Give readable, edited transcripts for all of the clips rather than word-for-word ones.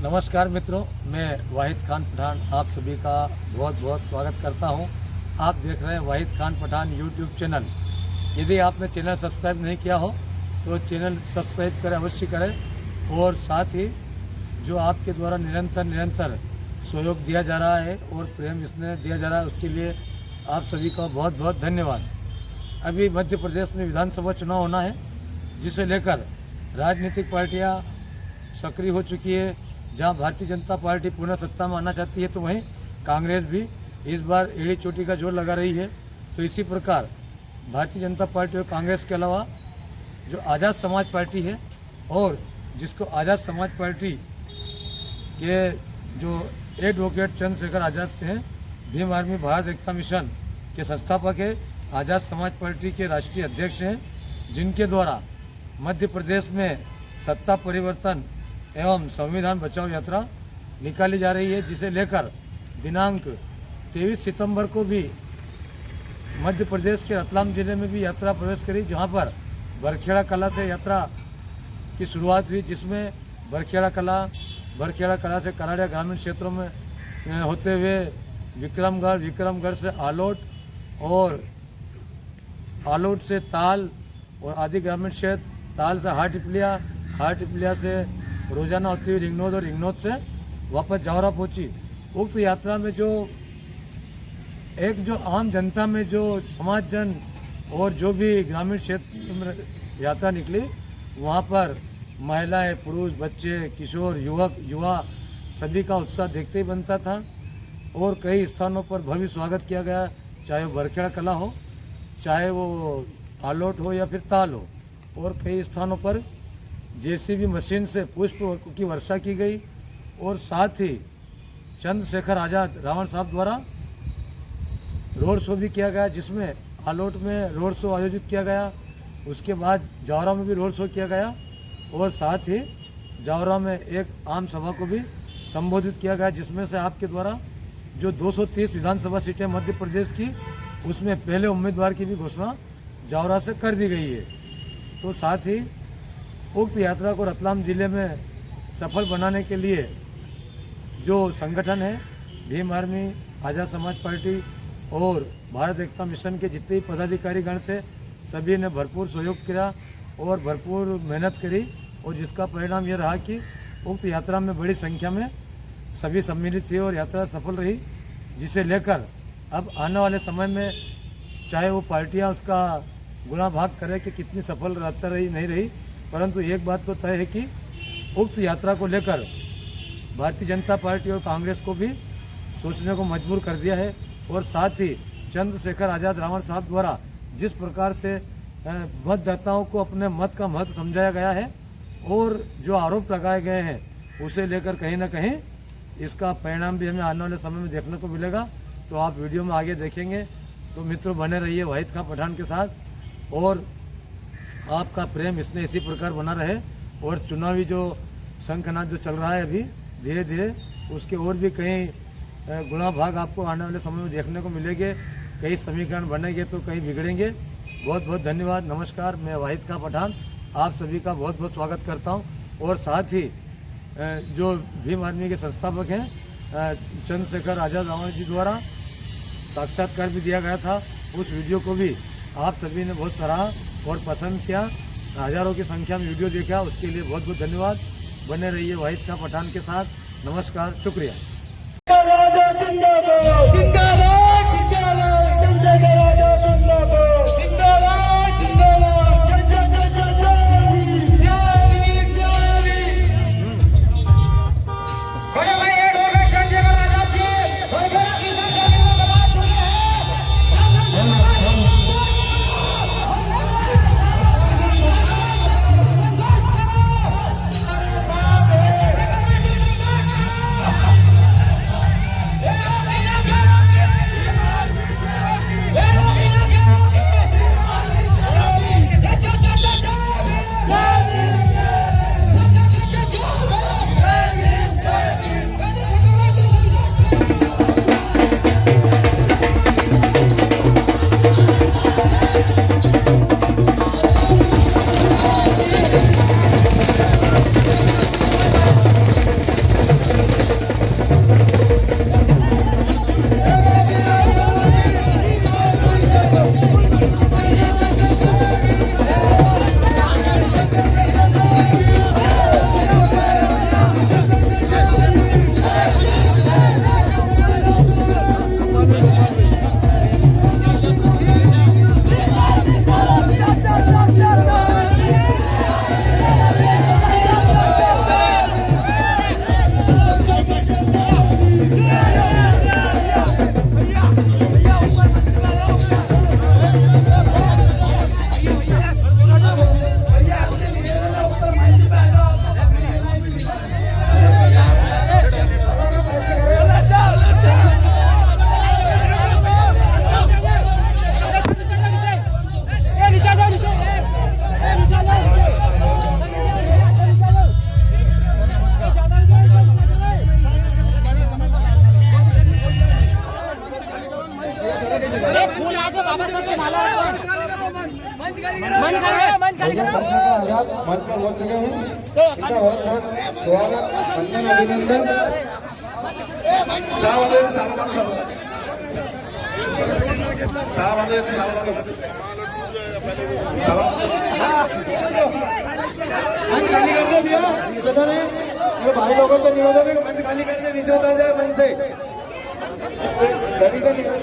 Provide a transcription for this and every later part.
नमस्कार मित्रों, मैं वाहिद खान पठान आप सभी का बहुत बहुत स्वागत करता हूं। आप देख रहे हैं वाहिद खान पठान यूट्यूब चैनल। यदि आपने चैनल सब्सक्राइब नहीं किया हो तो चैनल सब्सक्राइब करें, अवश्य करें। और साथ ही जो आपके द्वारा निरंतर सहयोग दिया जा रहा है और प्रेम इसमें दिया जा रहा है, उसके लिए आप सभी का बहुत बहुत धन्यवाद। अभी मध्य प्रदेश में विधानसभा चुनाव होना है, जिसे लेकर राजनीतिक पार्टियाँ सक्रिय हो चुकी है। जहां भारतीय जनता पार्टी पुनः सत्ता में आना चाहती है तो वहीं कांग्रेस भी इस बार एड़ी चोटी का जोर लगा रही है। तो इसी प्रकार भारतीय जनता पार्टी और कांग्रेस के अलावा जो आज़ाद समाज पार्टी है, और जिसको आज़ाद समाज पार्टी के जो एडवोकेट चंद्रशेखर आज़ाद हैं, भीम आर्मी भारत एकता मिशन के संस्थापक है, आज़ाद समाज पार्टी के राष्ट्रीय अध्यक्ष हैं, जिनके द्वारा मध्य प्रदेश में सत्ता परिवर्तन एवं संविधान बचाओ यात्रा निकाली जा रही है, जिसे लेकर दिनांक 23 सितंबर को भी मध्य प्रदेश के रतलाम जिले में भी यात्रा प्रवेश करी, जहां पर बरखेड़ा कला से यात्रा की शुरुआत हुई, जिसमें बरखेड़ा कला से कराड़िया ग्रामीण क्षेत्रों में होते हुए विक्रमगढ़ से आलोट और आलोट से ताल और आदि ग्रामीण क्षेत्र, ताल से हाटीपिलिया से रोजाना होती हुई रिंगनौद और रिंगनौद से वापस जावरा पहुंची। उक्त यात्रा में जो आम जनता में जो समाज जन और जो भी ग्रामीण क्षेत्र में यात्रा निकली, वहां पर महिलाएं, पुरुष, बच्चे, किशोर, युवा सभी का उत्साह देखते ही बनता था। और कई स्थानों पर भव्य स्वागत किया गया, चाहे वो बरखेड़ा कला हो, चाहे वो आलोट हो या फिर ताल हो। और कई स्थानों पर जेसीबी मशीन से पुष्प की वर्षा की गई। और साथ ही चंद्रशेखर आज़ाद रावण साहब द्वारा रोड शो भी किया गया, जिसमें आलोट में रोड शो आयोजित किया गया, उसके बाद जावरा में भी रोड शो किया गया, और साथ ही जावरा में एक आम सभा को भी संबोधित किया गया, जिसमें से आपके द्वारा जो 230 विधानसभा सीटें मध्य प्रदेश की, उसमें पहले उम्मीदवार की भी घोषणा जावरा से कर दी गई है। तो साथ ही उक्त यात्रा को रतलाम जिले में सफल बनाने के लिए जो संगठन है, भीम आर्मी, आज़ाद समाज पार्टी और भारत एकता मिशन के जितने पदाधिकारी गण थे, सभी ने भरपूर सहयोग किया और भरपूर मेहनत करी, और जिसका परिणाम ये रहा कि उक्त यात्रा में बड़ी संख्या में सभी सम्मिलित थे और यात्रा सफल रही, जिसे लेकर अब आने वाले समय में चाहे वो पार्टियां उसका गुणा भाग करें कि कितनी सफल यात्रा रही नहीं रही, परंतु एक बात तो तय है कि उक्त यात्रा को लेकर भारतीय जनता पार्टी और कांग्रेस को भी सोचने को मजबूर कर दिया है। और साथ ही चंद्रशेखर आज़ाद रावण साहब द्वारा जिस प्रकार से मतदाताओं को अपने मत का महत्व समझाया गया है और जो आरोप लगाए गए हैं, उसे लेकर कहीं ना कहीं इसका परिणाम भी हमें आने वाले समय में देखने को मिलेगा। तो आप वीडियो में आगे देखेंगे। तो मित्रों, बने रहिए वाहिद खान पठान के साथ, और आपका प्रेम इसमें इसी प्रकार बना रहे। और चुनावी जो शंखनाद जो चल रहा है अभी धीरे धीरे, उसके और भी कई गुणा भाग आपको आने वाले समय में देखने को मिलेंगे। कई समीकरण बनेंगे तो कहीं बिगड़ेंगे। बहुत बहुत धन्यवाद। नमस्कार, मैं वाहिद खान पठान आप सभी का बहुत बहुत स्वागत करता हूं। और साथ ही जो भीम आर्मी के संस्थापक हैं चंद्रशेखर आज़ाद रावण जी द्वारा साक्षात्कार भी दिया गया था, उस वीडियो को भी आप सभी ने बहुत सराहा और पसंद किया, हज़ारों की संख्या में वीडियो देखा, उसके लिए बहुत बहुत धन्यवाद। बने रहिए वाहिद खान पठान के साथ। नमस्कार, शुक्रिया। भैया पंचा का आजाद मंच पर पहुंच चुके हैं, इनका बहुत बहुत स्वागत, वंदन, अभिनंदन। मंच खाली कर दे भैया, निवेदन है मेरे भाई लोगों को, निवेदन है मंच खाली कर दे, नीचे उतर जाए मंच से सभी का निवेदन।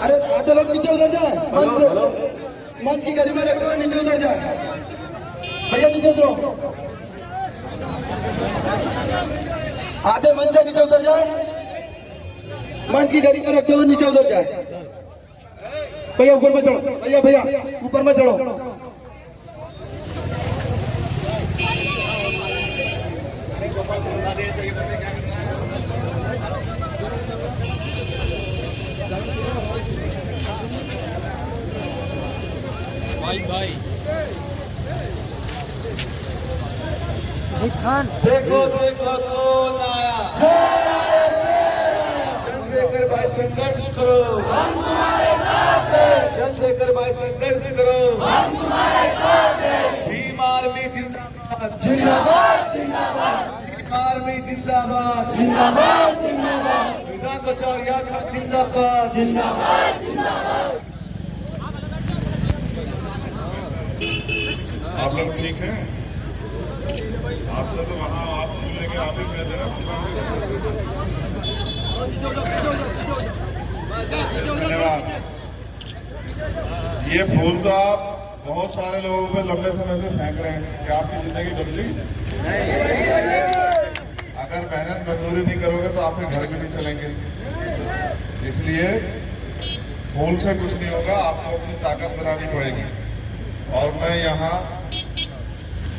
अरे आधे लोग नीचे उतर जाए मंच से, मंच की गरिमा रखते हुए नीचे उतर जाए भैया, नीचे उतरो, आधे मंच से नीचे उतर जाए, मंच की गरिमा रखते हुए नीचे उतर जाए भैया, ऊपर में चढ़ो भैया, भैया ऊपर में चढ़ो। भाई खान देखो देखो कौन आया, चंद्रशेखर भाई संघर्ष करो, हम तुम्हारे साथ हैं, चंद्रशेखर भाई संघर्ष करो, हम तुम्हारे साथ हैं, भीम आर्मी जिंदाबाद जिंदाबाद जिंदाबाद, भीम आर्मी जिंदाबाद जिंदाबाद जिंदाबाद, संविधान बचाओ याद जिंदाबाद जिंदाबाद जिंदाबाद। आप लोग ठीक हैं? आपसे तो वहाँ आप मिलने के आप ही कहते हैं। धन्यवाद। ये फूल तो आप बहुत सारे लोगों पे लंबे समय से फेंक रहे हैं, क्या आपकी जिंदगी बदली? अगर मेहनत मजदूरी नहीं करोगे तो आपके घर भी नहीं चलेंगे, इसलिए फूल से कुछ नहीं होगा, आपको अपनी ताकत बनानी पड़ेगी। और मैं यहाँ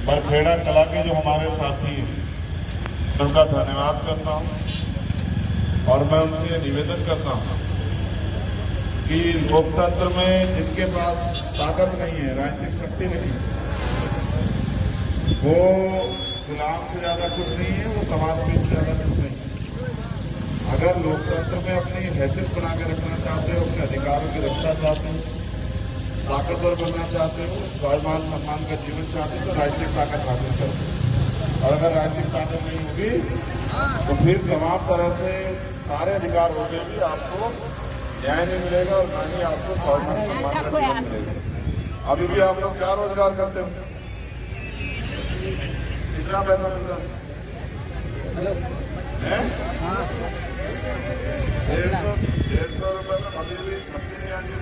बरखेड़ा कला के जो हमारे साथी हैं उनका धन्यवाद करता हूँ, और मैं उनसे निवेदन करता हूँ कि लोकतंत्र में जिनके पास ताकत नहीं है, राजनीतिक शक्ति नहीं है, वो गुलाम से ज्यादा कुछ नहीं है, वो तमाशबीन से ज्यादा कुछ नहीं है। अगर लोकतंत्र में अपनी हैसियत बना के रखना चाहते हो, अपने अधिकारों की रक्षा चाहते हो, ताकतवर बनना चाहते हो, स्वाभिमान सम्मान का जीवन चाहते हो, तो राजनीतिक ताकत हासिल करो। और अगर राजनीतिक ताकत नहीं होगी तो फिर तमाम तरह से सारे अधिकार होते भी आपको न्याय नहीं मिलेगा, और ना ही आपको स्वाभिमान सम्मान का जीवन मिलेगा। अभी भी आप लोग क्या रोजगार करते हो? कितना पैसा मिलता है? 150 रुपये में अभी भी नहीं आती।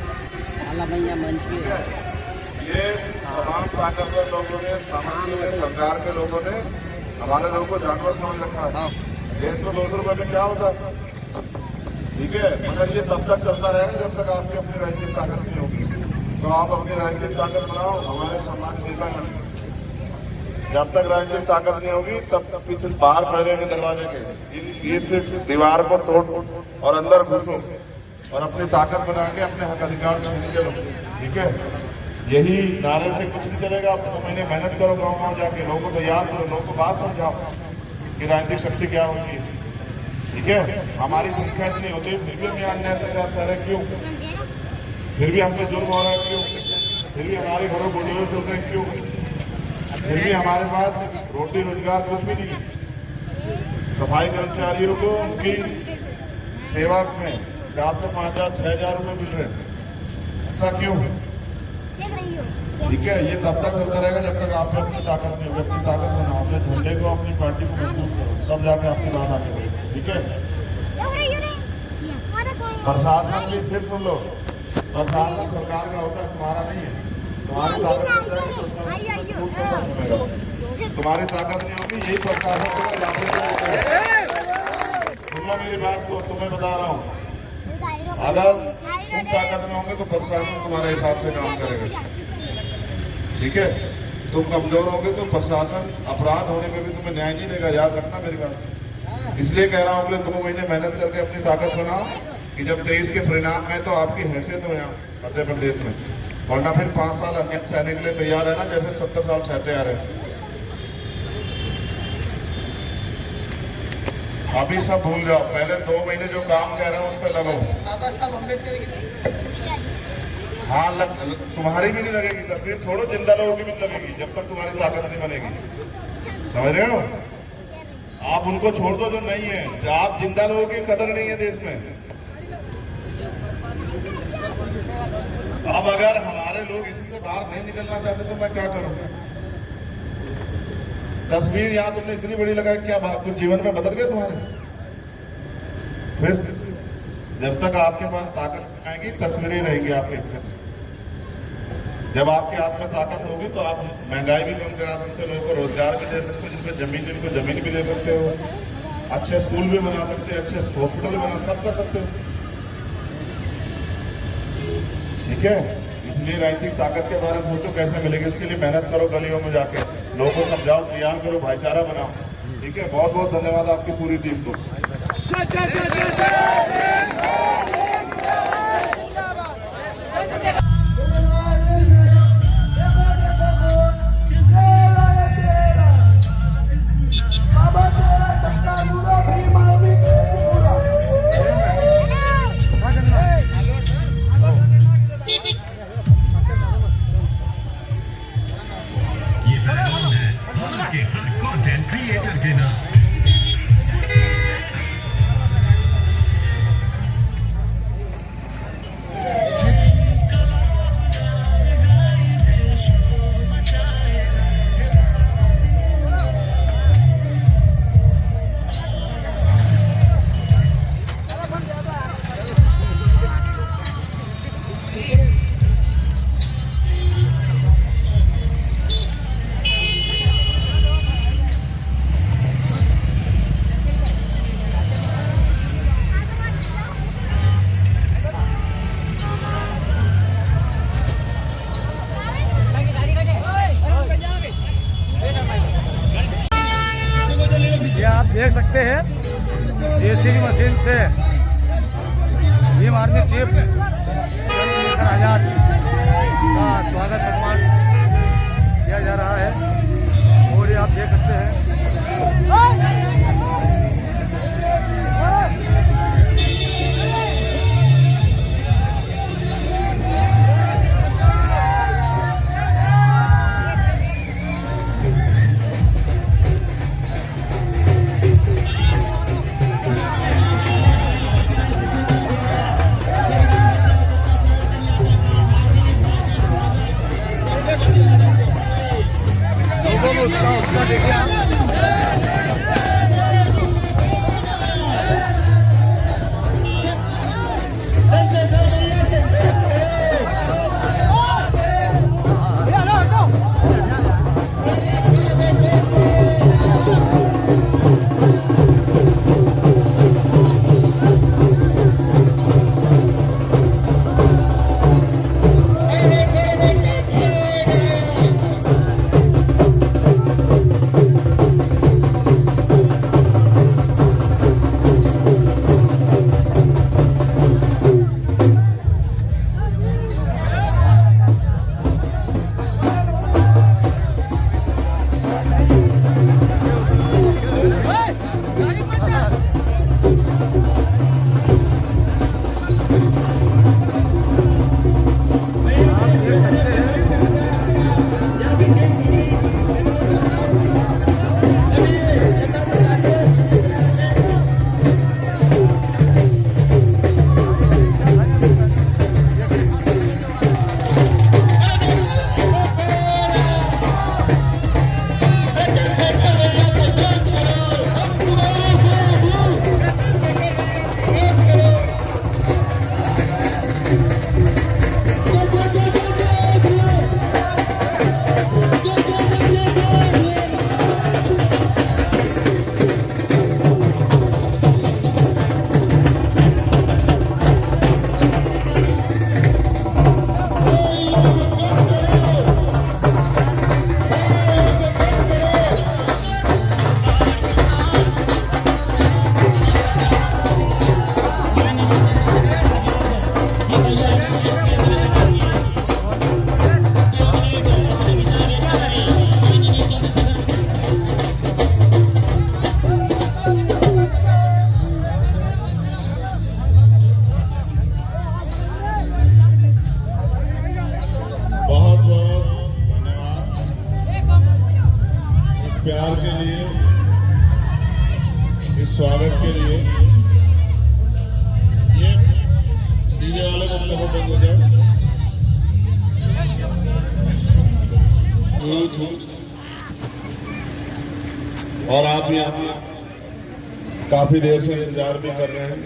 ये तमाम ताकतवर लोगों ने, सामान्य सरकार के लोगों ने हमारे लोगों को जानवर समझ रखा है। 150-200 रुपये में क्या होता है? ठीक है, मगर ये तब तक चलता रहेगा जब तक आपकी अपनी राजनीतिक ताकत नहीं होगी। तो आप अपनी राजनीतिक ताकत बनाओ, हमारे सम्मान नेता बने। जब तक राजनीतिक ताकत नहीं होगी तब तक पीछे बाहर खड़े रहेंगे दरवाजे के, ये सिर्फ दीवार को तोड़ और अंदर घुसो और अपनी ताकत बना के अपने हक अधिकार छीन के लो। ठीक है, यही नारे से कुछ नहीं चलेगा। आप 2 महीने मेहनत करो, गाँव जाके लोगों को तैयार करो, लोगों को बात समझाओ कि राजनीतिक शक्ति क्या होती है। ठीक है, हमारी संख्या इतनी होती है फिर भी हम यहाँ अन्याय अत्याचार सह रहे, क्यों? फिर भी हम पे जुर्म हो रहा है, क्यों? फिर भी हमारे घरों बुलडोजर चल रहे हैं, क्यों? फिर भी हमारे पास रोटी रोजगार कुछ भी नहीं है। सफाई कर्मचारियों को उनकी सेवा में 4 से 5 हज़ार 6 हज़ार रुपये मिल रहे हैं, ऐसा क्यों? ठीक है, ये तब तक चलता रहेगा जब तक आप में अपनी ताकत नहीं होगी। अपनी ताकत बनाओ, अपने झंडे को, अपनी पार्टी को मजबूत करो, तब जाके आपकी बात आगे बढ़ेगी। ठीक है, प्रशासन भी फिर सुन लो, प्रशासन सरकार का होता है, तुम्हारा नहीं है। तुम्हारी ताकत तुम्हारी ताकत नहीं होगी, यही प्रशासन सुन लो मेरी बात को, तुम्हें बता रहा हूँ। अगर तुम ताकत में होंगे तो प्रशासन तुम्हारे हिसाब से काम करेगा। ठीक है, तुम कमजोर होगे तो प्रशासन अपराध होने में भी तुम्हें न्याय नहीं देगा, याद रखना मेरी बात। इसलिए कह रहा हूँ कि 2 महीने मेहनत करके अपनी ताकत बनाओ कि जब 23 के परिणाम में तो आपकी हैसियत हो यहाँ मध्य प्रदेश में, वरना फिर 5 साल अन्य सहने के लिए तैयार है ना, जैसे 70 साल सहते आ रहे हैं। अभी सब भूल जाओ, पहले 2 महीने जो काम कह रहा हूँ उस पर लगो। हाँ तुम्हारी भी नहीं लगेगी, तस्वीर छोड़ो जिंदा लोगों की भी नहीं लगेगी जब तक तुम्हारी ताकत नहीं बनेगी। समझ रहे हो? आप उनको छोड़ दो जो नहीं है, जो आप जिंदा लोगों की कदर नहीं है देश में। अब अगर हमारे लोग इसी से बाहर नहीं निकलना चाहते तो मैं क्या करूं? तस्वीर यहां तुमने इतनी बड़ी लगाई, क्या कुछ जीवन में बदल गया तुम्हारे? फिर जब तक आपके पास ताकत आएगी तस्वीरें रहेंगी आपके हिस्से। जब आपके हाथ में ताकत होगी तो आप महंगाई भी कम करा सकते हो, लोगों को रोजगार भी दे सकते हो, जिनको जमीन भी दे सकते हो, अच्छे स्कूल भी बना सकते हो, अच्छे हॉस्पिटल भी बना, सब कर सकते हो। ठीक है, इसलिए राजनीतिक ताकत के बारे में सोचो कैसे मिलेगी, उसके लिए मेहनत करो, गलियों में जाके लोगों को समझाओ, तैयार करो, भाईचारा बनाओ। ठीक है, बहुत बहुत धन्यवाद आपकी पूरी टीम को। आप देख सकते हैं जेसीबी मशीन से भीम आर्मी चीफ चंद्रशेखर आजाद का स्वागत सम्मान किया जा रहा है और ये आप देख सकते हैं। उत्साह देखिए आप। स्वागत के लिए ये डीजे वाले को कहो बंद हो जाए। और आप यहाँ काफी देर से इंतजार भी कर रहे हैं,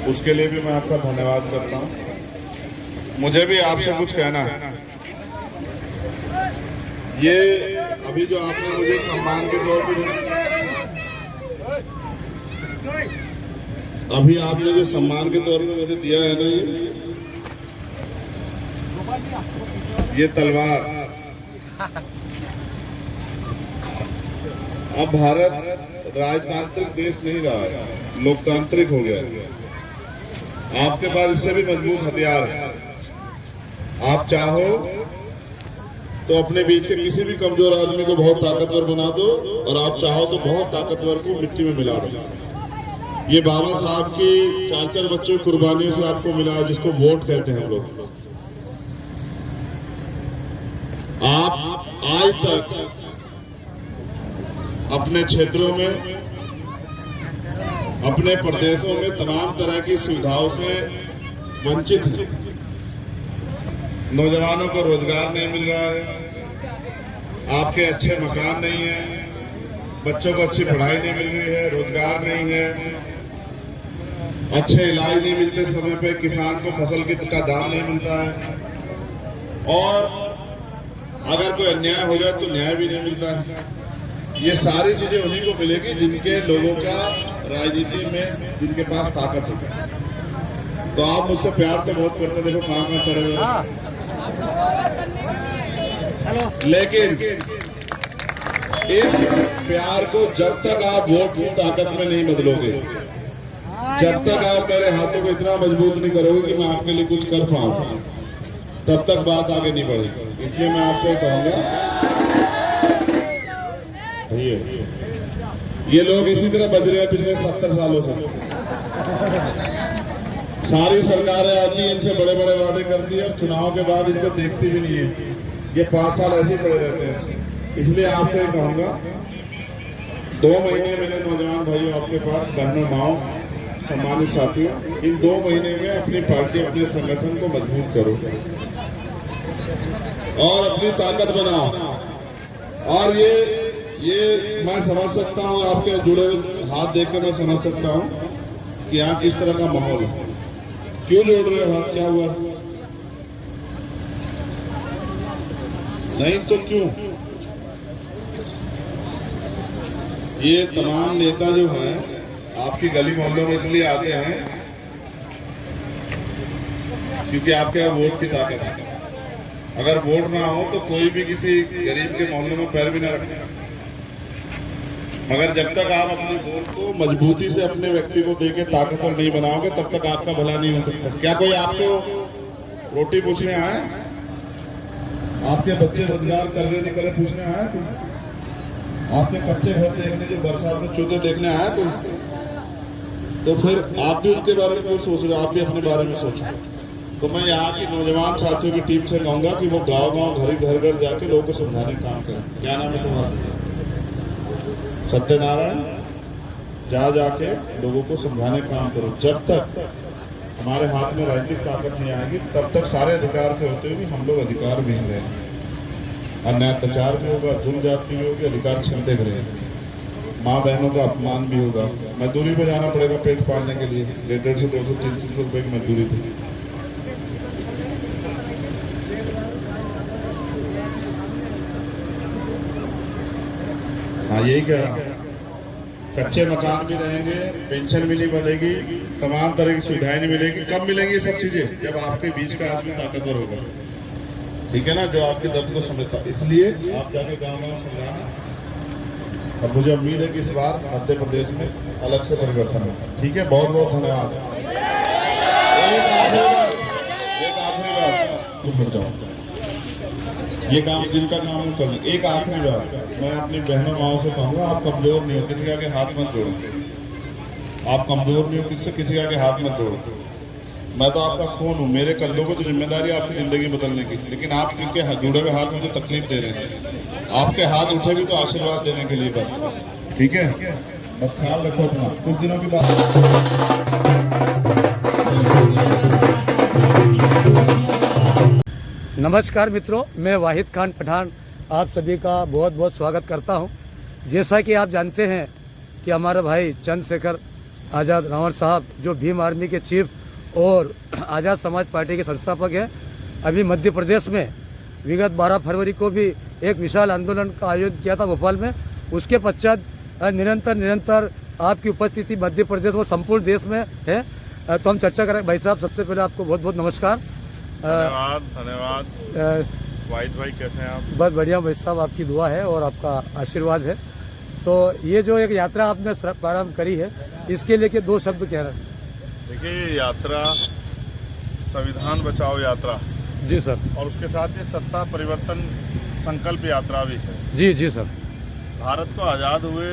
उसके लिए भी मैं आपका धन्यवाद करता हूँ। मुझे भी आपसे कुछ कहना है। ये अभी जो आपने मुझे सम्मान के तौर पे अभी आपने जो सम्मान के तौर पे मुझे दिया है ना, ये तलवार, अब भारत राजतांत्रिक देश नहीं रहा है, लोकतांत्रिक हो गया है। आपके पास इससे भी मजबूत हथियार है। आप चाहो तो अपने बीच के किसी भी कमजोर आदमी को बहुत ताकतवर बना दो, और आप चाहो तो बहुत ताकतवर को मिट्टी में मिला दो। ये बाबा साहब की 4-4 बच्चों की कुर्बानियों से आपको मिला है, जिसको वोट कहते हैं हम लोग। आप आज तक अपने क्षेत्रों में, अपने प्रदेशों में तमाम तरह की सुविधाओं से वंचित हैं। नौजवानों को रोजगार नहीं मिल रहा है, आपके अच्छे मकान नहीं है, बच्चों को अच्छी पढ़ाई नहीं मिल रही है, रोजगार नहीं है, अच्छे इलाज नहीं मिलते समय पे, किसान को फसल का दाम नहीं मिलता है, और अगर कोई अन्याय हो जाए तो न्याय भी नहीं मिलता है। ये सारी चीजें उन्हीं को मिलेगी जिनके लोगों का राजनीति में, जिनके पास ताकत होगी। तो आप मुझसे प्यार तो बहुत करते, देखो कहाँ चढ़े हुए। लेकिन इस प्यार को जब तक आप वोट की ताकत में नहीं बदलोगे, जब तक आप मेरे हाथों को इतना मजबूत नहीं करोगे कि मैं आपके लिए कुछ कर पाऊं, तब तक बात आगे नहीं बढ़ेगी। इसलिए मैं आपसे कहूंगा, भैया ये लोग इसी तरह बज रहे हैं पिछले 70 सालों से। सारी सरकारें आती हैं, इनसे बड़े बड़े वादे करती है, और चुनाव के बाद इनको देखती भी नहीं है। ये 5 साल ऐसे ही पड़े रहते हैं। इसलिए आपसे कहूंगा, 2 महीने मेरे नौजवान भाइयों आपके पास, बहनों, माओ, सम्मानित साथियों, इन 2 महीने में अपनी पार्टी, अपने संगठन को मजबूत करो और अपनी ताकत बनाओ। और ये मैं समझ सकता हूँ, आपके जुड़े हुए हाथ देख कर मैं समझ सकता हूँ कि यहाँ किस तरह का माहौल है। क्यों जोड़ रहे हो हाथ, क्या हुआ? नहीं तो क्यों? ये तमाम नेता जो हैं आपकी गली मोहल्लों में इसलिए आते हैं क्योंकि आपके यहाँ वोट की ताकत है। अगर वोट ना हो तो कोई भी किसी गरीब के मोहल्ले में पैर भी ना रखे। मगर जब तक आप अपने वोट को मजबूती से अपने व्यक्ति को देके ताकतवर नहीं बनाओगे, तब तक आपका भला नहीं हो सकता। क्या कोई आपको रोटी पूछने आए? आपके बच्चे रोजगार कर रहे नहीं करे पूछने आया कोई? आपके कच्चे घर देखने, जो बरसात में चूते देखने आया कोई? तो फिर आप भी उनके बारे में क्यों सोच रहे हो? आप भी अपने बारे में सोचो। तो मैं यहाँ की नौजवान साथियों की टीम से कहूंगा कि वो गांव-गांव, घर जाके लोगों को समझाने का काम करें। क्या नाम है तुम्हारा? सत्यनारायण। जाके लोगों को समझाने का काम करो। जब तक हमारे हाथ में राजनीतिक ताकत नहीं आएगी, तब तक सारे अधिकार के होते हुए हम लोग अधिकार भी नहीं रहेंगे। अन्याय अत्याचार भी होगा, जुल्म जाति भी होगी, अधिकार छीनते भी रहेंगे, माँ बहनों का अपमान भी होगा, मजदूरी पे जाना पड़ेगा पेट पालने के लिए, 150, 200, 300 रुपए की मजदूरी थी। हाँ, यही कह रहा हूँ। कच्चे मकान भी रहेंगे, पेंशन भी नहीं बढ़ेगी, तमाम तरह की सुविधाएं नहीं मिलेगी। कब मिलेंगी ये सब चीजें? जब आपके बीच का आदमी ताकतवर होगा, ठीक है ना, जो आपके दर्द को समझता। इसलिए आप जाके गाँव-गाँव समझाना। और मुझे उम्मीद है कि इस बार मध्य प्रदेश में अलग से परिवर्तन होगा। ठीक है, बहुत बहुत धन्यवाद। एक आखिरी बात, तुम बढ़ जाओ, ये काम जिनका काम है करना। एक आखिरी बात मैं अपनी बहनों माओं से कहूँगा, आप कमजोर नहीं हो, किसी के आगे हाथ मत जोड़ो। आप कमजोर नहीं हो, किसी के आगे हाथ मत जोड़ो। मैं तो आपका खून हूँ, मेरे कंधों को तो जिम्मेदारी है आपकी जिंदगी बदलने की, लेकिन आप जिनके जुड़े हुए हाथ मुझे तकलीफ दे रहे हैं, आपके हाथ उठे भी तो आशीर्वाद देने के लिए बस। ठीक है, बस ख्याल रखो अपना। कुछ दिनों के बाद नमस्कार मित्रों, मैं वाहिद खान पठान आप सभी का बहुत बहुत स्वागत करता हूं। जैसा कि आप जानते हैं कि हमारे भाई चंद्रशेखर आज़ाद रावण साहब जो भीम आर्मी के चीफ और आज़ाद समाज पार्टी के संस्थापक हैं, अभी मध्य प्रदेश में विगत 12 फरवरी को भी एक विशाल आंदोलन का आयोजन किया था भोपाल में। उसके पश्चात निरंतर आपकी उपस्थिति मध्य प्रदेश और संपूर्ण देश में है। तो हम चर्चा करें। भाई साहब, सबसे पहले आपको बहुत बहुत नमस्कार। धन्यवाद। वाहिद भाई कैसे हैं आप? बस बढ़िया भाई साहब, आपकी दुआ है और आपका आशीर्वाद है। तो ये जो एक यात्रा आपने प्रारंभ करी है, इसके लेके 2 शब्द कह रहे हैं। देखिए, ये यात्रा संविधान बचाओ यात्रा जी सर। और उसके साथ ये सत्ता परिवर्तन संकल्प यात्रा भी है। जी जी सर। भारत को आज़ाद हुए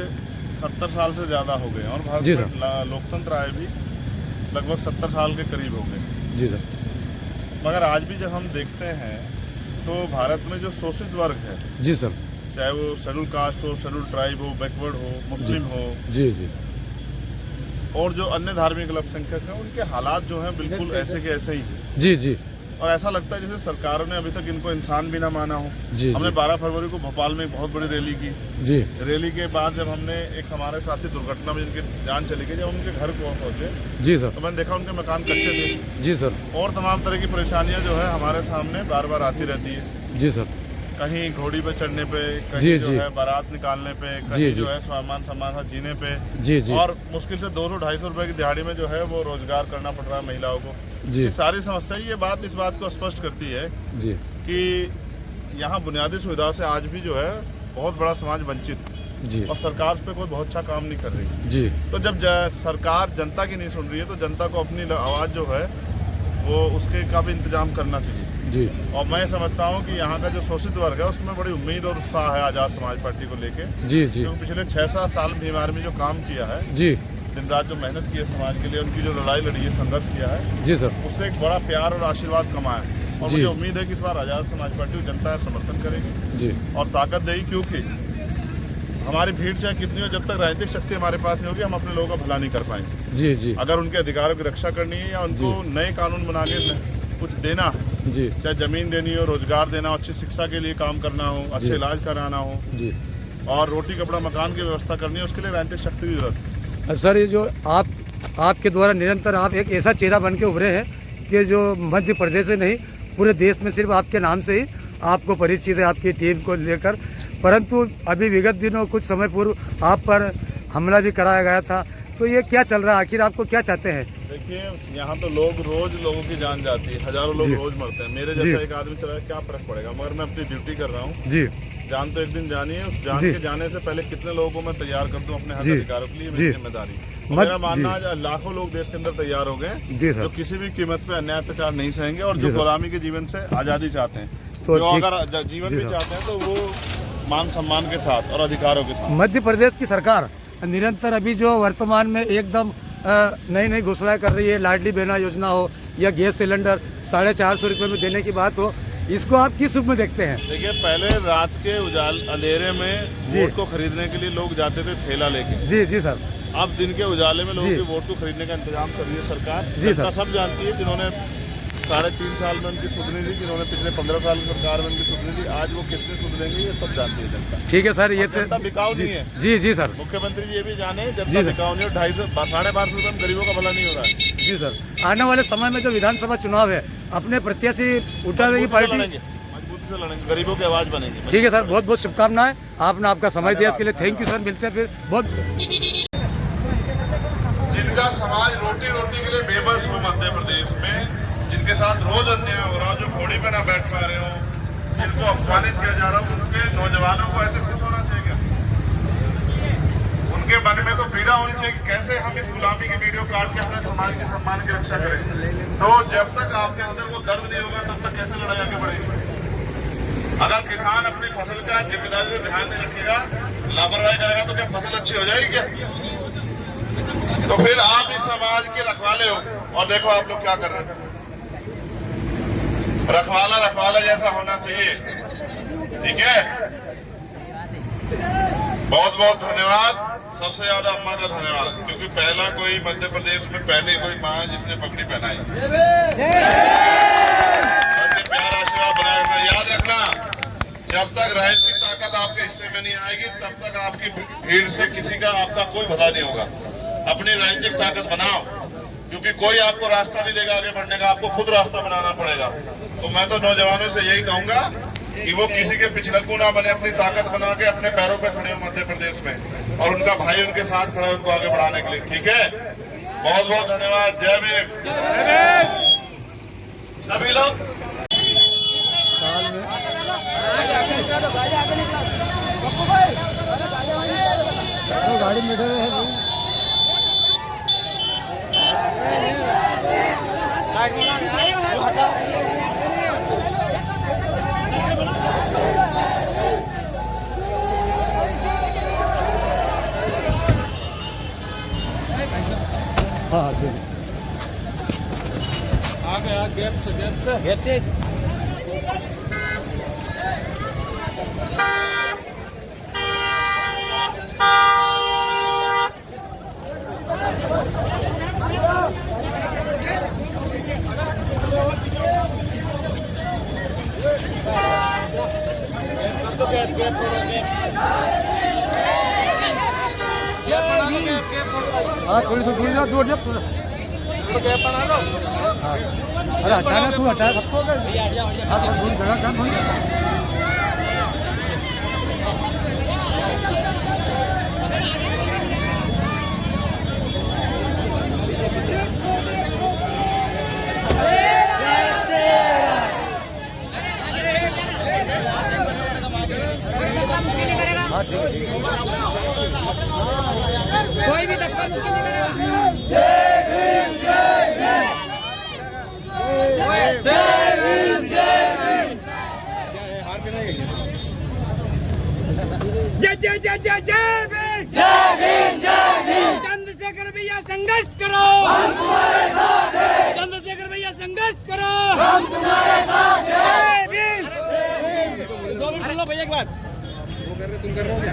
70 साल से ज़्यादा हो गए और भारत जी में लोकतंत्र आए भी लगभग 70 साल के करीब हो गए। जी सर। मगर आज भी जब हम देखते हैं तो भारत में जो शोषित वर्ग है, जी सर, चाहे वो शेड्यूल कास्ट हो, शेड्यूल ट्राइब हो, बैकवर्ड हो, मुस्लिम हो, जी जी, और जो अन्य धार्मिक अल्पसंख्यक हैं, उनके हालात जो हैं बिल्कुल ऐसे के ऐसे ही हैं। जी जी। और ऐसा लगता है जैसे सरकारों ने अभी तक इनको इंसान भी ना माना हो। जी, हमने जी। 12 फरवरी को भोपाल में एक बहुत बड़ी रैली की। जी रैली के बाद जब हमने एक हमारे साथी दुर्घटना में जिनकी जान चली गई, जब उनके घर को पहुंचे जी सर। तो मैंने देखा उनके मकान कच्चे थे जी सर। और तमाम तरह की परेशानियां जो है हमारे सामने बार बार आती रहती है। जी सर। कहीं घोड़ी पे चढ़ने पे, कहीं जी, जो जी। है बारात निकालने पे, जी, कहीं जी। जो है सामान साथ जीने पे, जी जी। और मुश्किल से 200-250 रुपए की दिहाड़ी में जो है वो रोजगार करना पड़ रहा है महिलाओं को। जी ये सारी समस्या ये बात इस बात को स्पष्ट करती है जी। कि यहाँ बुनियादी सुविधाओं से आज भी जो है बहुत बड़ा समाज वंचित है जी और सरकार उस पर कोई बहुत अच्छा काम नहीं कर रही। जी। तो जब सरकार जनता की नहीं सुन रही है तो जनता को अपनी आवाज़ जो है वो उसके का भी इंतजाम करना चाहिए। जी। और मैं समझता हूँ कि यहाँ का जो शोषित वर्ग है उसमें बड़ी उम्मीद और उत्साह है आज़ाद समाज पार्टी को लेके। जी जी। क्योंकि पिछले 6-7 साल भीम आर्मी जो काम किया है, जी दिन रात जो मेहनत की है समाज के लिए, उनकी जो लड़ाई लड़ी है, संघर्ष किया है, जी सर। उससे एक बड़ा प्यार और आशीर्वाद कमाया है। और जी। मुझे उम्मीद है कि इस बार आज़ाद समाज पार्टी को जनता समर्थन करेगी जी। और ताकत देगी, क्योंकि हमारी भीड़ चाहे कितनी हो, जब तक राजनीतिक शक्ति हमारे पास नहीं होगी हम अपने लोगों का भला नहीं कर पाएंगे। जी जी। अगर उनके अधिकारों की रक्षा करनी है या उनको नए कानून बना के कुछ देना है, जी चाहे जमीन देनी हो, रोजगार देना हो, अच्छी शिक्षा के लिए काम करना हो, अच्छे इलाज कराना हो, जी, और रोटी कपड़ा मकान की व्यवस्था करनी है, उसके लिए राजनीतिक शक्ति की जरूरत है। सर, ये जो आपके द्वारा निरंतर आप एक ऐसा चेहरा बन के उभरे हैं कि जो मध्य प्रदेश से नहीं पूरे देश में सिर्फ आपके नाम से ही आपको परिचित है, आपकी टीम को लेकर। परंतु अभी विगत दिनों कुछ समय पूर्व आप पर हमला भी कराया गया था। तो ये क्या चल रहा है, आखिर आपको क्या चाहते हैं? देखिए, यहाँ तो रोज लोगों की जान जाती है, हजारों लोग रोज मरते हैं। मेरे जैसा एक आदमी चला क्या फर्क पड़ेगा, मगर मैं अपनी ड्यूटी कर रहा हूँ। जी। जान तो एक दिन जानी है, उस जान के जाने से पहले कितने लोगों को मैं तैयार कर दूं अपने हक अधिकारों के लिए, मेरी जिम्मेदारी। मेरा मानना है लाखों लोग देश के अंदर तैयार हो गए जो किसी भी कीमत पे अन्याय अत्याचार नहीं सहेंगे और जो गुलामी के जीवन से आजादी चाहते हैं। तो जो अगर जीवन भी चाहते हैं तो वो मान सम्मान के साथ और अधिकारों के साथ। मध्य प्रदेश की सरकार निरंतर अभी जो वर्तमान में एकदम नई घोषणाएं कर रही है, लाडली बहना योजना हो या गैस सिलेंडर 450 रुपये में देने की बात हो, इसको आप किस रूप में देखते हैं? देखिए, पहले रात के अंधेरे में वोट को खरीदने के लिए लोग जाते थे ठेला लेके। जी जी सर। अब दिन के उजाले में लोगों के वोट को खरीदने का इंतजाम कर रही है सरकार। जी सर। सब जानती है, जिन्होंने 3.5 साल में उनकी सुधरी थी, जिन्होंने पिछले 15 साल की सरकार में उनकी सुधरी थी, आज वो कितने सुधरेंगे ये सब जानती है जनता। ठीक है सर, ये जनता बिकाऊ नहीं है। जी जी सर। मुख्यमंत्री ये भी जाने जनता बिकाऊ नहीं है। 250-1250 रुपये में गरीबों का भला नहीं हो रहा है। जी सर। आने वाले समय में जो विधानसभा चुनाव है, अपने प्रत्याशी उठा रही पार्टी मजबूती से लड़ेंगे, गरीबों की आवाज बनेंगे। ठीक है सर, बहुत बहुत शुभकामनाएं। आपने आपका समय दिया इसके लिए थैंक यू सर। मिलते हैं फिर। बहुत जिनका समाज रोटी के लिए बेबस हो मध्य प्रदेश में, जिनके साथ रोज अन्याय हो रहा हो, जो घोड़ी पे ना बैठ पा रहे हो, जिनको अपमानित किया जा रहा हो, उनके नौजवानों को ऐसे खुश होना चाहिए क्या? उनके मन में तो पीड़ा होनी चाहिए कि कैसे हम इस गुलामी की वीडियो काट के अपने समाज के सम्मान की रक्षा करें। तो जब तक आपके अंदर वो दर्द नहीं होगा तब तक कैसे लड़ाई आगे बढ़ेगी? अगर किसान अपनी फसल का जिम्मेदारी से ध्यान नहीं रखेगा, लापरवाही करेगा, तो क्या फसल अच्छी हो जाएगी क्या? तो फिर आप इस समाज के रखवाले हो और देखो आप लोग क्या कर रहे हैं। रखवाला जैसा होना चाहिए। ठीक है, बहुत बहुत धन्यवाद। सबसे ज्यादा अम्मा का धन्यवाद, क्योंकि पहला कोई मध्य प्रदेश में पहले कोई माँ है जिसने पगड़ी पहनाई। ऐसे प्यार आशीर्वाद बनाए रखना। याद रखना, जब तक राजनीतिक ताकत आपके हिस्से में नहीं आएगी तब तक आपकी भीड़ से किसी का आपका कोई भला नहीं होगा। अपनी राजनीतिक ताकत बनाओ, क्योंकि कोई आपको रास्ता नहीं देगा आगे बढ़ने का, आपको खुद रास्ता बनाना पड़ेगा। तो मैं तो नौजवानों से यही कहूंगा कि वो किसी के पिछलक्कू ना बने, अपनी ताकत बना के अपने पैरों पे खड़े हो मध्य प्रदेश में, और उनका भाई उनके साथ खड़ा है उनको आगे बढ़ाने के लिए। ठीक है, बहुत बहुत धन्यवाद। जय भीम। सभी लोग गाड़ी में बैठे हुए हैं हाँ आ गया गैप से हाँ थोड़ी सी दूर जाओ, दूर जाओ। अरे हटाना, तू हटा सबको। हाँ थोड़ा दूर जगह कम थोड़ी। हाँ ठीक है, ठीक है। कोई भी धक्का मुक्की नहीं करेगा। जय जय जय जय जय भीम, जय भीम, जय भीम। चंद्रशेखर भैया संघर्ष करो, हम तुम्हारे साथ हैं। चंद्रशेखर भैया संघर्ष करो, हम तुम्हारे साथ हैं। जय भीम। 2 मिनट सुन लो भैया एक बात। तुम कर रहे हो क्या?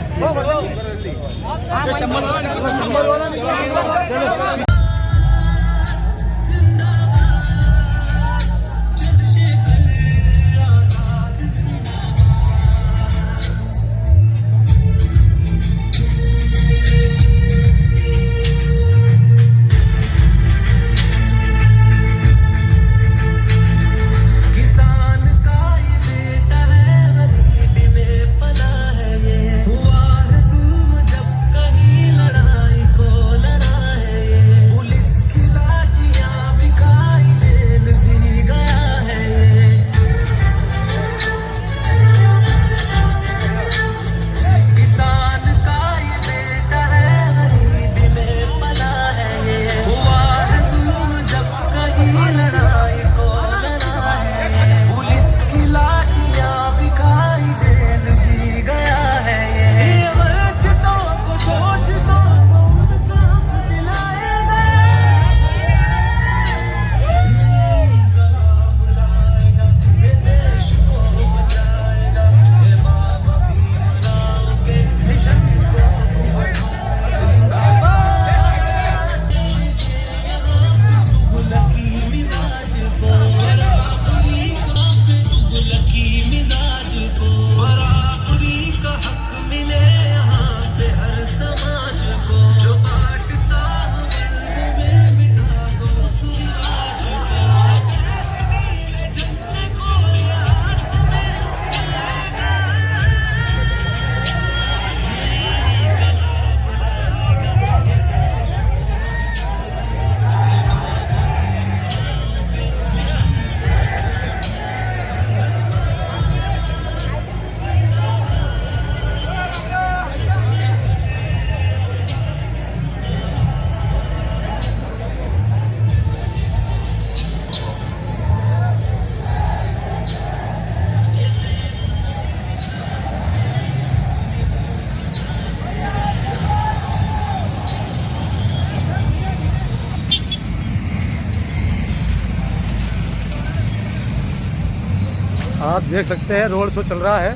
आप देख सकते हैं रोड शो चल रहा है।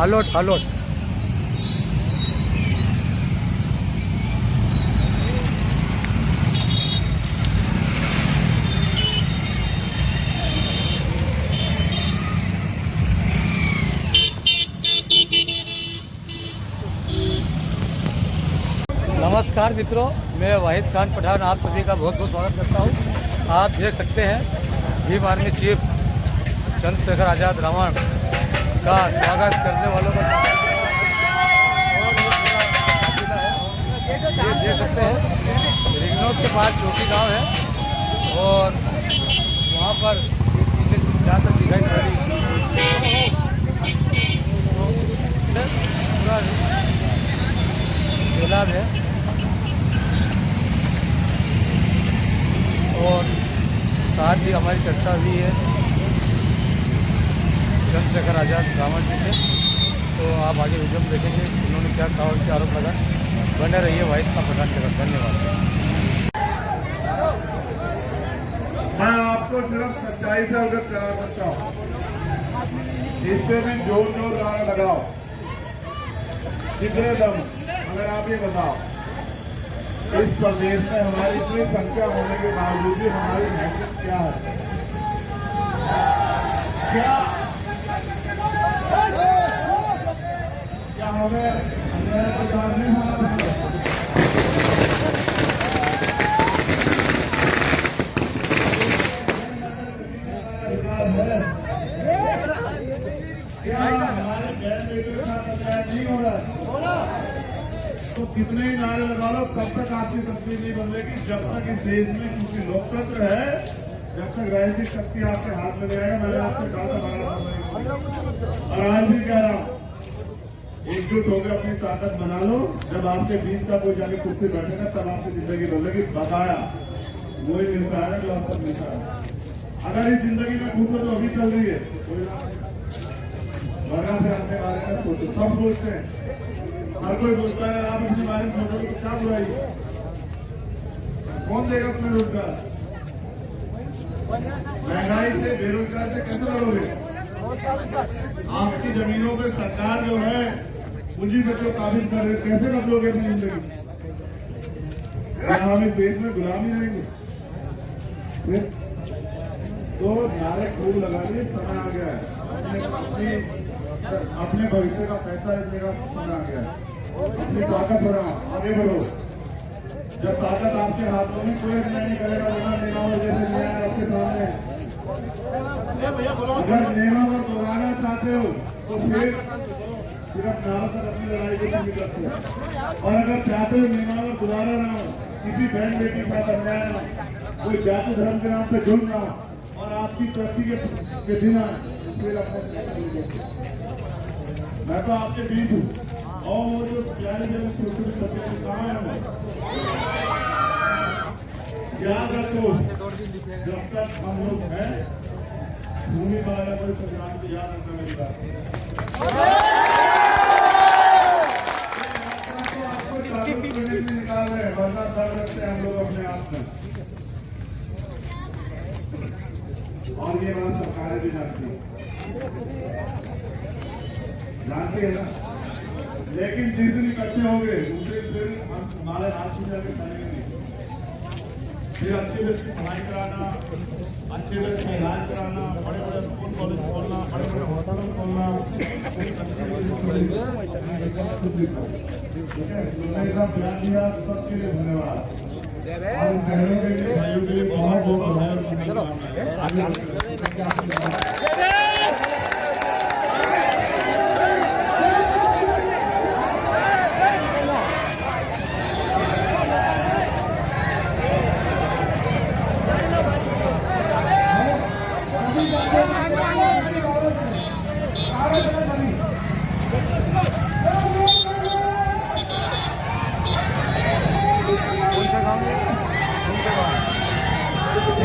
हालोट हालोट। नमस्कार मित्रों, मैं वाहिद खान पठान आप सभी का बहुत बहुत स्वागत करता हूं। आप देख सकते हैं भीम आर्मी चीफ चंद्रशेखर आज़ाद रावण का स्वागत करने वालों का ये देख सकते हैं रिंगनौद के पास चौकी गांव है और वहां पर पीछे जहाँ तक दिखाई पड़ रही पूरा तालाब है और साथ ही हमारी चर्चा हुई है चंद्रशेखर आज़ाद रावण जी से। तो आप आगे वीडियो में देखेंगे उन्होंने क्या कहा और क्या आरोप लगा। बने रहिए वाहिद खान पठान के साथ। धन्यवाद। मैं आपको सिर्फ सच्चाई से अवगत करा सकता हूँ, इससे भी जोर जोर नारा लगाओ, जितने दम। अगर आप ये बताओ, इस प्रदेश में हमारी इतनी संख्या होने के बावजूद भी हमारी हैसियत क्या है? क्या हमें अन्याय के साथ नहीं होना चाहिए? क्या हमारे बहन बेटियों के साथ अन्याय नहीं हो रहा? तो कितने ही नारे लगा लो, कब तक आपकी तस्वीर नहीं बदलेगी? जब तक इस देश में क्योंकि लोकतंत्र है, जब तक राजनीतिक शक्ति आपके हाथ में रहेगा। मैंने आपसे कहा था और आज भी कह रहा हूँ, एकजुट होकर अपनी ताकत बना लो। जब आपके बीच का कोई जाके कुर्सी बैठेगा तब आपकी जिंदगी बदलेगी। बकाया वही मिलता है जो अब तक मिलता है। अगर इस जिंदगी में खुश हो तो अभी चल रही है, वरना फिर अपने बारे में सोचो। सब सोचते हैं, हर कोई बोलता है आप अपने बारे में सोचो तो क्या बुराई? कौन देगा अपने रोजगार? महंगाई से, बेरोजगार से कैसे लड़ोगे? आपकी जमीनों पे सरकार जो है पूंजी पे जो काबिज कर रहे, कैसे बदलोगे अपनी जिंदगी? क्या हम इस देश में गुलामी रहेंगे? फिर तो नारे खूब लगा लिए, समय आ गया है अपने भविष्य का फैसला लेने का समय आ गया है। अपनी ताकत बढ़ाओ, आगे बढ़ो। जब ताकत आपके हाथों में, कोई अन्याय नहीं करेगा। बिना नियमों जैसे न्याय आपके सामने। अगर नियमों को दोहराना चाहते हो तो फिर सिर्फ नारों तक अपनी लड़ाई को नहीं करते। और अगर चाहते हो नियमों को दोबारा ना हो, किसी बहन बेटी के साथ अन्याय ना हो, कोई जाति धर्म के नाम पे जुर्म ना हो और आपकी तरक्की के दिन आए, फिर अपने मैं तो आपके बीच हूँ। और वो जो प्यारे जब छोटे छोटे बच्चे कहाँ है, याद रखो, जब तक हम लोग हैं भूमि वाला कोई संग्राम को याद रखना मेरी बात। आपको निकाल रहे हैं, वरना दर्द रखते हैं हम लोग अपने आप में। और ये बात सरकारें भी जानती है ना। लेकिन जिस दिन इकट्ठे हो गए उसे फिर हम हमारे हाथ में जाके खड़ेंगे नहीं। फिर अच्छे से पढ़ाई कराना, अच्छे से इलाज कराना, बड़े बड़े स्कूल कॉलेज खोलना, बड़े बड़े हॉस्पिटल खोलना, प्यार दिया सबके लिए धन्यवाद। और बहनों के लिए, भाइयों के लिए बहुत बहुत धन्यवाद।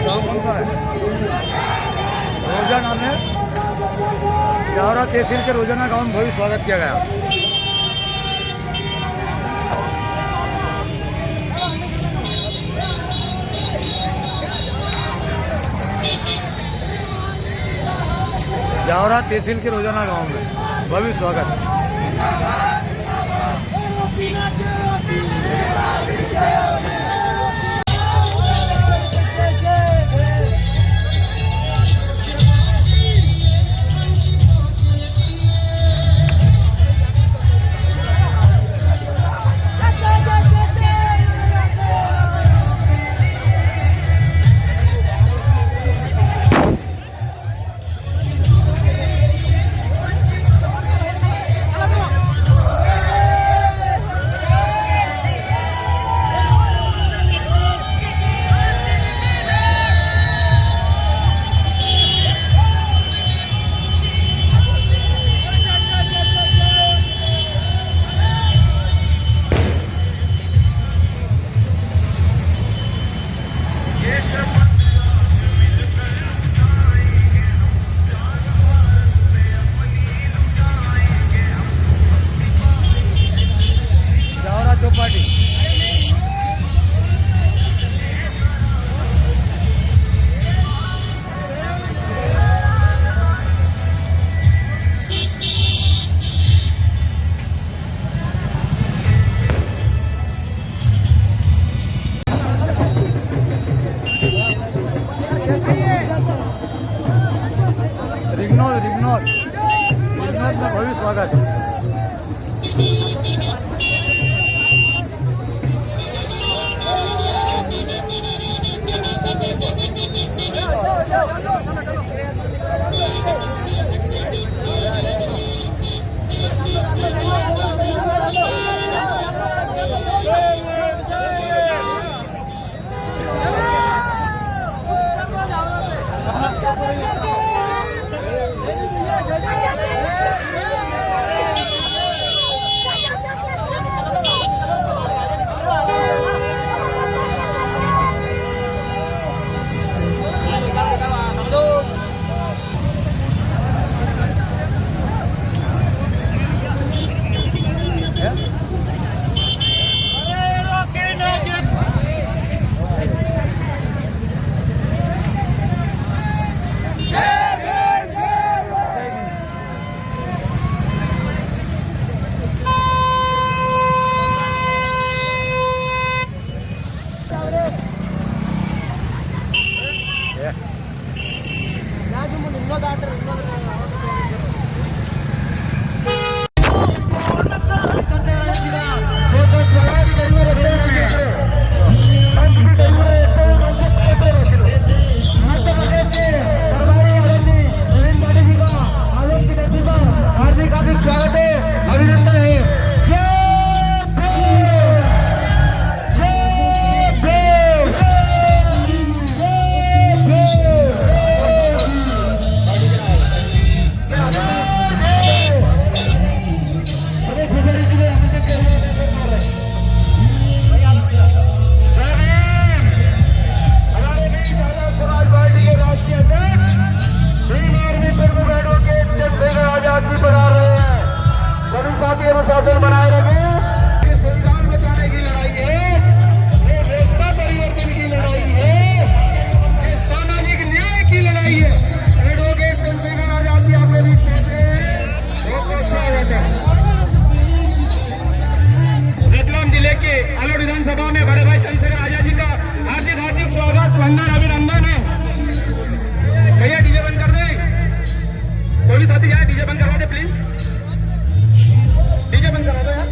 गाँव कौन सा है? रोजा नाम है। जावरा तहसील के रोजाना गाँव में भव्य स्वागत किया गया। जावरा तहसील के रोजाना गाँव में भव्य स्वागत। चौपाटी रिग्नोर में भव्य स्वागत। अनुशासन बनाए रखें। ये संविधान बचाने की लड़ाई है, ये व्यवस्था परिवर्तन की लड़ाई है, ये सामाजिक न्याय की लड़ाई है। एडवोकेट चंद्रशेखर आजाद जी आपके बीच पहुंचे हैं, बहुत स्वागत है। रतलाम जिले के अलोट विधानसभा में बड़े भाई चंद्रशेखर आजाद जी का हार्दिक हार्दिक स्वागत, वंदन, अभिनंदन है। भैया डीजे बंद कर दे, पुलिस साथी जाए, डीजे बंद करवा दे प्लीज, डीजे बंद करा दो यार।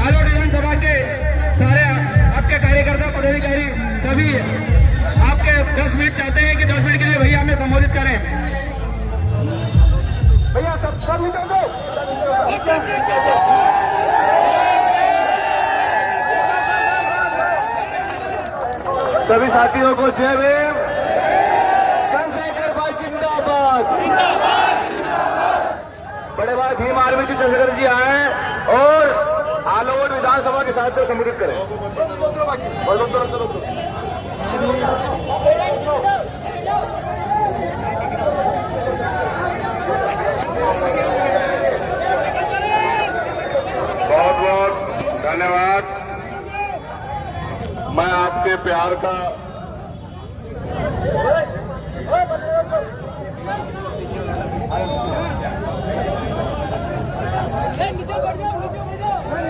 आलोट विधानसभा के सारे आपके कार्यकर्ता पदाधिकारी सभी आपके 10 मिनट चाहते हैं कि 10 मिनट के लिए भैया हमें संबोधित करें। भैया सब मिनट दो। सभी साथियों को जय भीम। चंद्रशेखर भाई जिंदाबाद। बड़े भाई भीम आर्मी जी चंद्रशेखर जी आए और आलोट विधानसभा के साथ संबोधित करें। बहुत बहुत धन्यवाद। मैं आपके प्यार का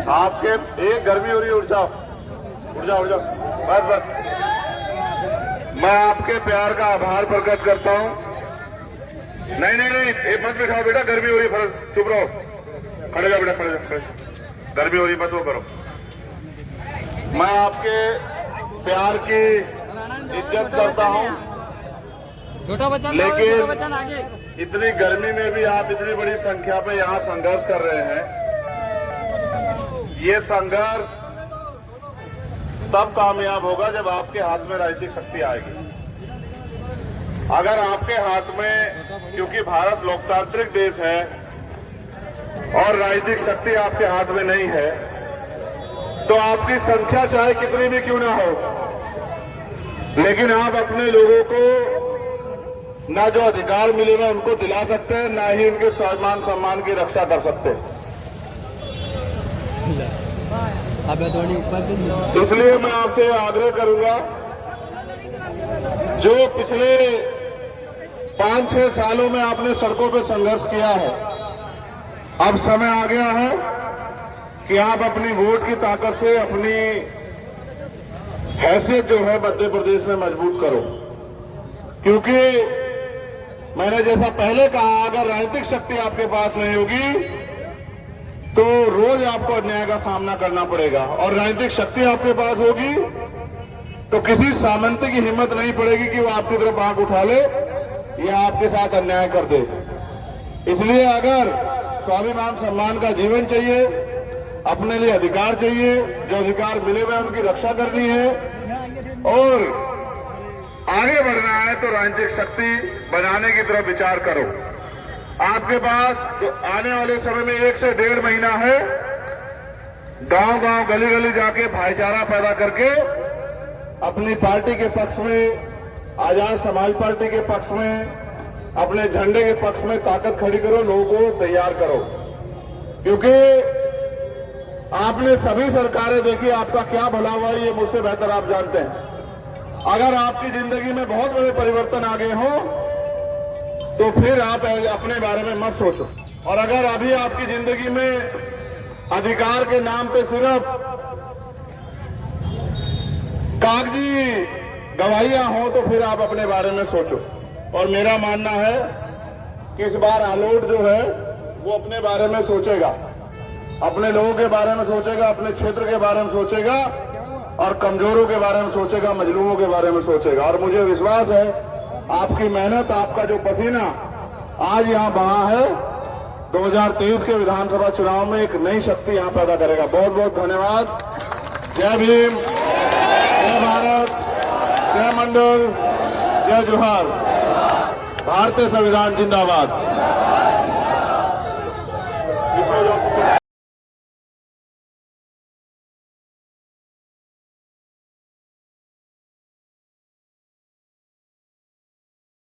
आपके एक गर्मी हो रही है, उठ जाओ उठ जाओ उठ जाओ, बस बस। मैं आपके प्यार का आभार प्रकट करता हूं। नहीं नहीं नहीं, ये मत बिठाओ बेटा, गर्मी हो रही है, चुप रहो, खड़े जाओ बेटा, खड़े जाओ, खड़े जाओ। गर्मी हो रही है, मत वो करो। मैं आपके प्यार की इज्जत करता हूं, लेकिन इतनी गर्मी में भी आप इतनी बड़ी संख्या पे यहाँ संघर्ष कर रहे हैं। ये संघर्ष तब कामयाब होगा जब आपके हाथ में राजनीतिक शक्ति आएगी। अगर आपके हाथ में, क्योंकि भारत लोकतांत्रिक देश है और राजनीतिक शक्ति आपके हाथ में नहीं है, तो आपकी संख्या चाहे कितनी भी क्यों ना हो, लेकिन आप अपने लोगों को ना जो अधिकार मिले हुए उनको दिला सकते हैं, ना ही उनके सम्मान सम्मान की रक्षा कर सकते हैं। इसलिए मैं आपसे आग्रह करूंगा, जो पिछले 5-6 सालों में आपने सड़कों पर संघर्ष किया है, अब समय आ गया है कि आप अपनी वोट की ताकत से अपनी हैसियत जो है मध्य प्रदेश में मजबूत करो। क्योंकि मैंने जैसा पहले कहा, अगर राजनीतिक शक्ति आपके पास नहीं होगी तो रोज आपको अन्याय का सामना करना पड़ेगा, और राजनीतिक शक्ति आपके पास होगी तो किसी सामंती की हिम्मत नहीं पड़ेगी कि वो आपकी तरफ आंख उठा ले या आपके साथ अन्याय कर दे। इसलिए अगर स्वाभिमान सम्मान का जीवन चाहिए, अपने लिए अधिकार चाहिए, जो अधिकार मिले हुए उनकी रक्षा करनी है और आगे बढ़ना है, तो राजनीतिक शक्ति बनाने की तरफ विचार करो। आपके पास तो आने वाले समय में 1 से 1.5 महीना है, गांव-गांव गली-गली जाके भाईचारा पैदा करके अपनी पार्टी के पक्ष में, आजाद समाज पार्टी के पक्ष में, अपने झंडे के पक्ष में ताकत खड़ी करो, लोगों को तैयार करो। क्योंकि आपने सभी सरकारें देखी, आपका क्या भला हुआ ये मुझसे बेहतर आप जानते हैं। अगर आपकी जिंदगी में बहुत बड़े परिवर्तन आ गए हो तो फिर आप अपने बारे में मत सोचो, और अगर अभी आपकी जिंदगी में अधिकार के नाम पे सिर्फ कागजी गवाहियां हो तो फिर आप अपने बारे में सोचो। और मेरा मानना है कि इस बार आलोट जो है वो अपने बारे में सोचेगा, अपने लोगों के बारे में सोचेगा, अपने क्षेत्र के बारे में सोचेगा और कमजोरों के बारे में सोचेगा, मजलूमों के बारे में सोचेगा। और मुझे विश्वास है आपकी मेहनत, आपका जो पसीना आज यहाँ बहा है, 2023 के विधानसभा चुनाव में एक नई शक्ति यहाँ पैदा करेगा। बहुत बहुत धन्यवाद। जय भीम, जय भारत, जय मंडल, जय जोहार। भारतीय संविधान जिंदाबाद।